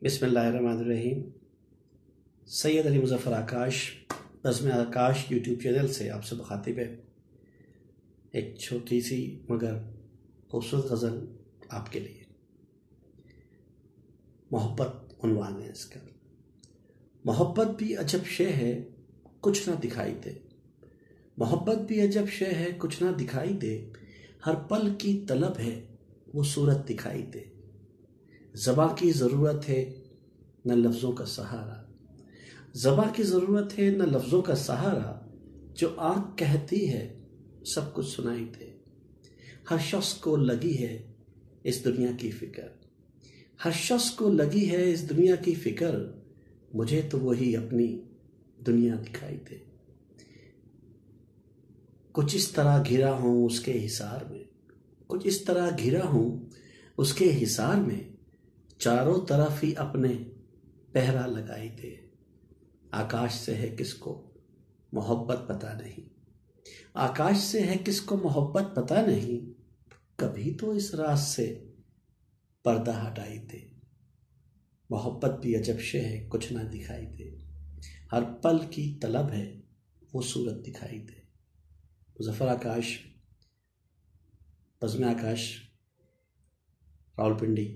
बिस्मिल्लाहिर्रहमानिर्रहीम। सैयद अली मुज़फ़्फ़र आकाश बज़्म आकाश YouTube channel से आपसे मुखातिब है। एक छोटी सी मगर खूबसूरत गज़ल आपके लिए। मोहब्बत उन्वान है इसका। मोहब्बत भी अजब शे है कुछ ना दिखाई दे। मोहब्बत भी अजब शे है कुछ ना दिखाई दे। हर पल की तलब है वो सूरत दिखाई दे। ज़बां की ज़रूरत है न लफ्ज़ों का सहारा। ज़बां की ज़रूरत है न लफ्ज़ों का सहारा। जो आँख कहती है सब कुछ सुनाई दे। हर शख्स को लगी है इस दुनिया की फ़िक्र। हर शख्स को लगी है इस दुनिया की फ़िक्र। मुझे तो वही अपनी दुनिया दिखाई दे। कुछ इस तरह घिरा हूँ उसके हिसार में। कुछ इस तरह घिरा हूँ उसके हिसार में। चारों तरफ ही अपने पहरा लगाई दे। आकाश से है किसको मोहब्बत पता नहीं। आकाश से है किसको मोहब्बत पता नहीं। कभी तो इस राज से पर्दा हटाई दे। मोहब्बत भी अजब शे है कुछ ना दिखाई दे। हर पल की तलब है वो सूरत दिखाई दे। मुज़फ़्फ़र आकाश, बज़्म आकाश, रावलपिंडी।